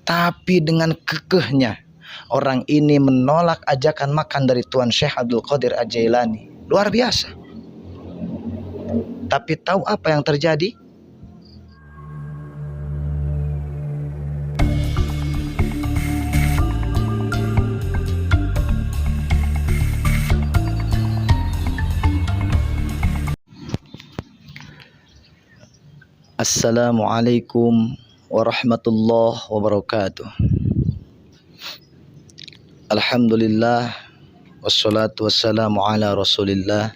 tapi dengan kekehnya orang ini menolak ajakan makan dari Tuan Syekh Abdul Qadir Al-Jailani. Luar biasa. Tapi tahu apa yang terjadi? Assalamualaikum warahmatullahi wabarakatuh. Alhamdulillah, wassalatu wassalamu ala rasulillah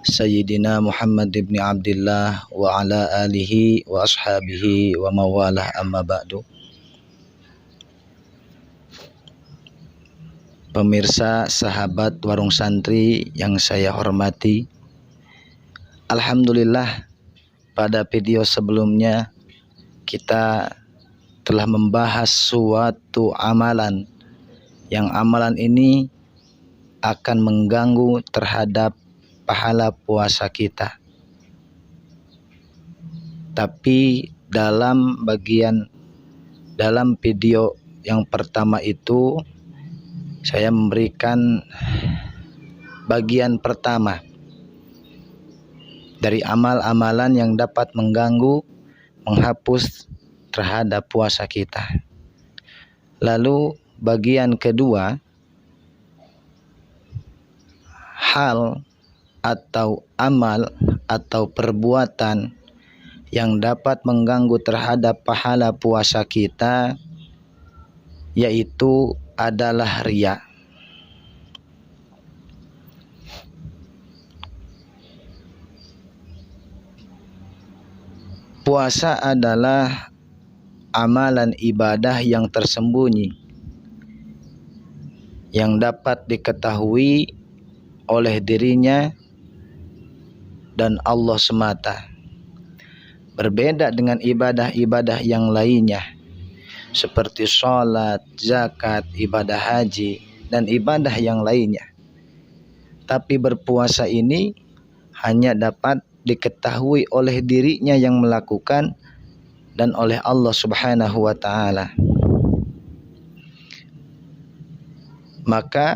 Sayyidina Muhammad ibn Abdillah wa ala alihi wa ashabihi wa mawalah, amma ba'du. Pemirsa, sahabat Warung Santri yang saya hormati, alhamdulillah, pada video sebelumnya kita telah membahas suatu amalan yang amalan ini akan mengganggu terhadap pahala puasa kita. Tapi dalam video yang pertama itu saya memberikan bagian pertama dari amal-amalan yang dapat mengganggu, menghapus terhadap puasa kita. Lalu bagian kedua, hal atau amal atau perbuatan yang dapat mengganggu terhadap pahala puasa kita, yaitu adalah riya. Puasa adalah amalan ibadah yang tersembunyi, yang dapat diketahui oleh dirinya dan Allah semata. Berbeda dengan ibadah-ibadah yang lainnya seperti sholat, zakat, ibadah haji, dan ibadah yang lainnya. Tapi berpuasa ini hanya dapat diketahui oleh dirinya yang melakukan dan oleh Allah Subhanahu wa ta'ala. Maka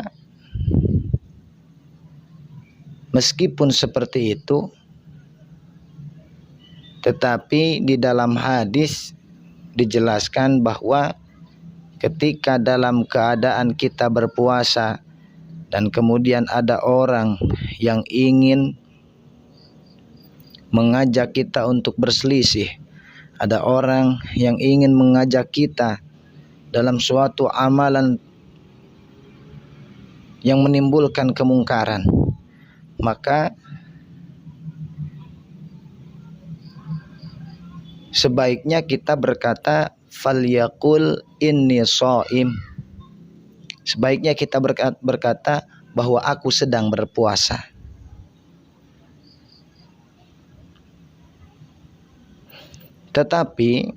meskipun seperti itu, tetapi di dalam hadis dijelaskan bahwa ketika dalam keadaan kita berpuasa dan kemudian ada orang yang ingin mengajak kita untuk berselisih, ada orang yang ingin mengajak kita dalam suatu amalan yang menimbulkan kemungkaran, maka sebaiknya kita berkata falyaqul inni shaim. Sebaiknya kita berkata bahwa aku sedang berpuasa. Tetapi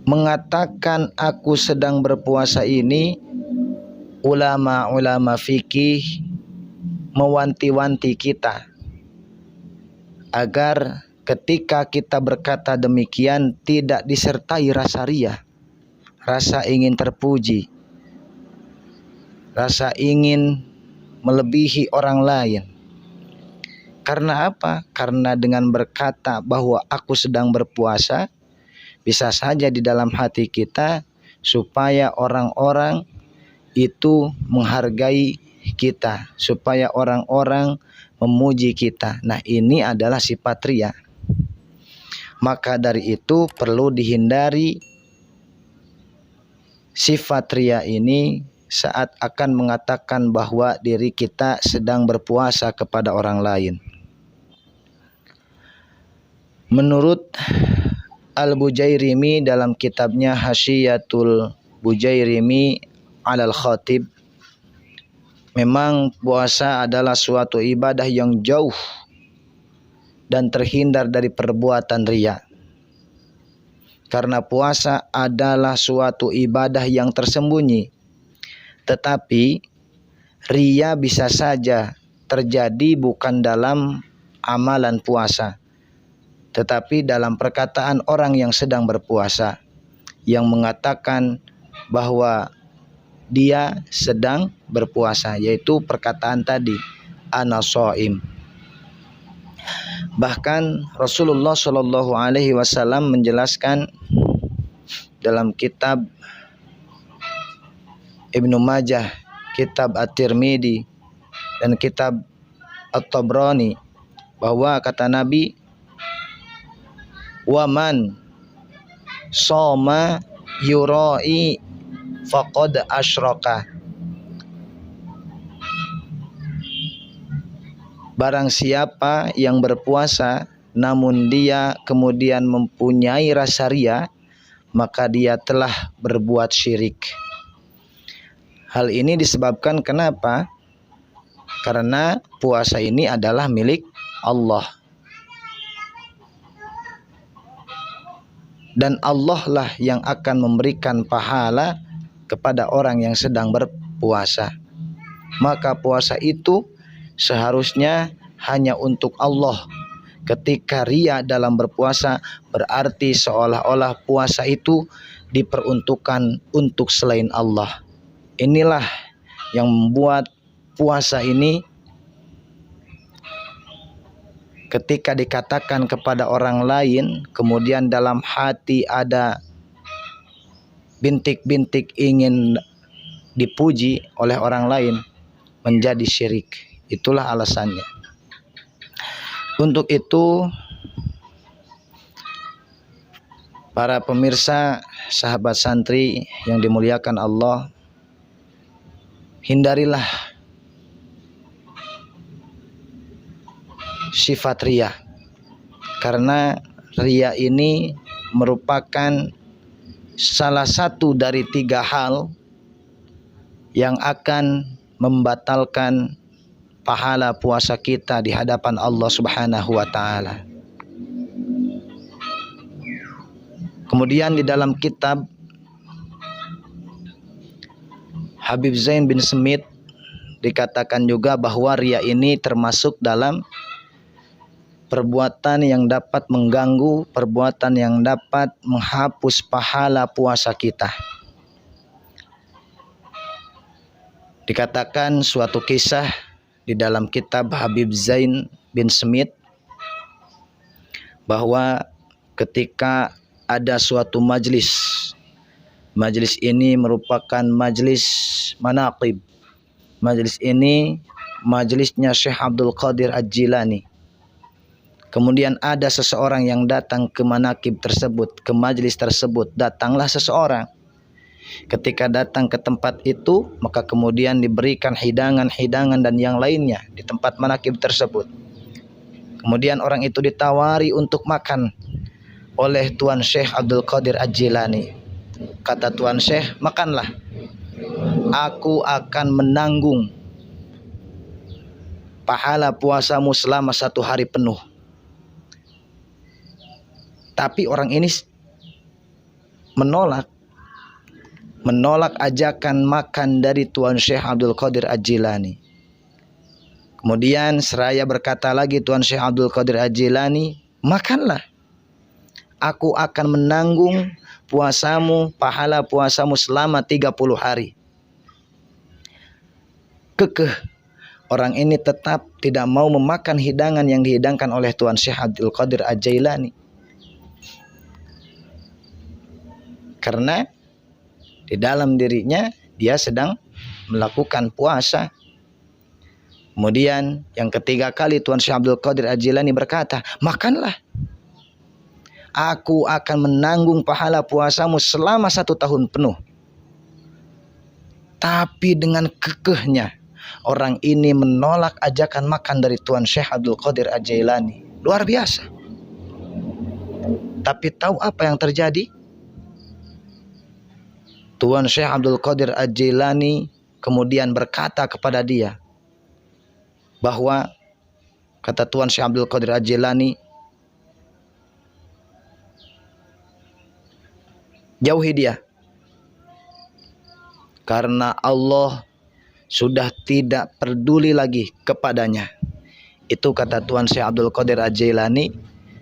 mengatakan aku sedang berpuasa ini, ulama-ulama fikih mewanti-wanti kita agar ketika kita berkata demikian tidak disertai rasa riya, rasa ingin terpuji, rasa ingin melebihi orang lain. Karena apa? Karena dengan berkata bahwa aku sedang berpuasa, bisa saja di dalam hati kita supaya orang-orang itu menghargai kita, supaya orang-orang memuji kita. Nah, ini adalah sifat riya. Maka dari itu perlu dihindari sifat riya ini saat akan mengatakan bahwa diri kita sedang berpuasa kepada orang lain. Menurut Al-Bujairimi dalam kitabnya Hasyiatul Bujairimi alal Khatib, memang puasa adalah suatu ibadah yang jauh dan terhindar dari perbuatan riya. Karena puasa adalah suatu ibadah yang tersembunyi. Tetapi riya bisa saja terjadi bukan dalam amalan puasa, tetapi dalam perkataan orang yang sedang berpuasa yang mengatakan bahwa dia sedang berpuasa, yaitu perkataan tadi, ana shaim. Bahkan Rasulullah Shallallahu Alaihi Wasallam menjelaskan dalam kitab Ibnu Majah, kitab At-Tirmidzi, dan kitab At-Tabrani, bahwa kata Nabi, waman shoma yurai faqad asyraka. Barang siapa yang berpuasa namun dia kemudian mempunyai rasa ria, maka dia telah berbuat syirik. Hal ini disebabkan kenapa? Karena puasa ini adalah milik Allah. Dan Allah lah yang akan memberikan pahala kepada orang yang sedang berpuasa. Maka puasa itu seharusnya hanya untuk Allah. Ketika ria dalam berpuasa, berarti seolah-olah puasa itu diperuntukkan untuk selain Allah. Inilah yang membuat puasa ini ketika dikatakan kepada orang lain, kemudian dalam hati ada bintik-bintik ingin dipuji oleh orang lain, menjadi syirik. Itulah alasannya. Untuk itu, para pemirsa, sahabat santri yang dimuliakan Allah, hindarilah sifat ria, karena ria ini merupakan salah satu dari 3 hal yang akan membatalkan pahala puasa kita di hadapan Allah Subhanahu wa taala. Kemudian di dalam kitab Habib Zain bin Smith dikatakan juga bahwa ria ini termasuk dalam perbuatan yang dapat mengganggu, perbuatan yang dapat menghapus pahala puasa kita. Dikatakan suatu kisah di dalam kitab Habib Zain bin Smith bahwa ketika ada suatu majlis, majlis ini merupakan majlis manaqib. Majlis ini majlisnya Syekh Abdul Qadir Al-Jilani. Kemudian ada seseorang yang datang ke manaqib tersebut, ke majlis tersebut. Datanglah seseorang. Ketika datang ke tempat itu, maka kemudian diberikan hidangan-hidangan dan yang lainnya di tempat manaqib tersebut. Kemudian orang itu ditawari untuk makan oleh Tuan Syekh Abdul Qadir Al-Jilani. Kata Tuan Syekh, makanlah. Aku akan menanggung pahala puasamu selama 1 hari penuh. Tapi orang ini menolak ajakan makan dari Tuan Syekh Abdul Qadir Al-Jilani. Kemudian seraya berkata lagi Tuan Syekh Abdul Qadir Al-Jilani, makanlah. Aku akan menanggung puasamu, pahala puasamu selama 30 hari. Kekeh orang ini tetap tidak mau memakan hidangan yang dihidangkan oleh Tuan Syekh Abdul Qadir Al-Jilani. Karena di dalam dirinya dia sedang melakukan puasa. Kemudian yang ketiga kali Tuan Syekh Abdul Qadir Al-Jilani berkata, makanlah. Aku akan menanggung pahala puasamu selama 1 tahun penuh. Tapi dengan kekehnya orang ini menolak ajakan makan dari Tuan Syekh Abdul Qadir Al-Jilani. Luar biasa. Tapi tahu apa yang terjadi? Tuan Syekh Abdul Qadir Al-Jilani kemudian berkata kepada dia bahwa, kata Tuan Syekh Abdul Qadir Al-Jilani, jauhi dia, karena Allah sudah tidak peduli lagi kepadanya. Itu kata Tuan Syekh Abdul Qadir Al-Jilani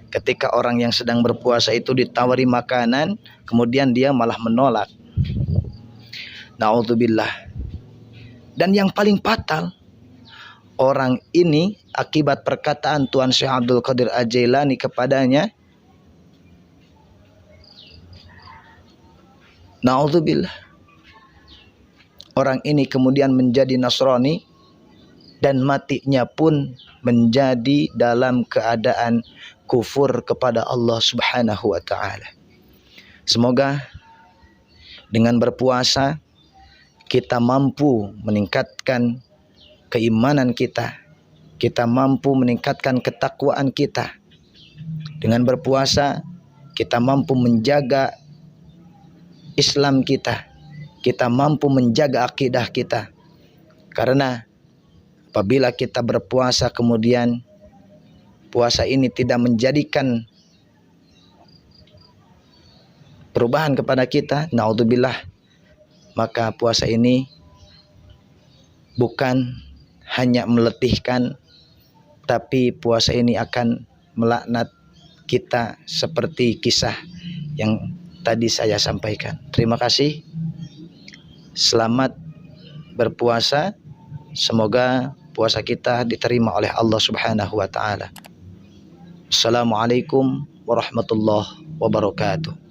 Ketika orang yang sedang berpuasa itu ditawari makanan, kemudian dia malah menolak. Na'udzubillah. Dan yang paling fatal, orang ini akibat perkataan Tuan Syekh Abdul Qadir Al-Jailani kepadanya, na'udzubillah, orang ini kemudian menjadi Nasrani dan matinya pun menjadi dalam keadaan kufur kepada Allah Subhanahu wa taala. Semoga dengan berpuasa kita mampu meningkatkan keimanan kita, kita mampu meningkatkan ketakwaan kita. Dengan berpuasa kita mampu menjaga Islam kita, kita mampu menjaga akidah kita. Karena apabila kita berpuasa kemudian puasa ini tidak menjadikan perubahan kepada kita, naudzubillah, maka puasa ini bukan hanya meletihkan, tapi puasa ini akan melaknat kita seperti kisah yang tadi saya sampaikan. Terima kasih. Selamat berpuasa. Semoga puasa kita diterima oleh Allah Subhanahu wa taala. Assalamualaikum warahmatullahi wabarakatuh.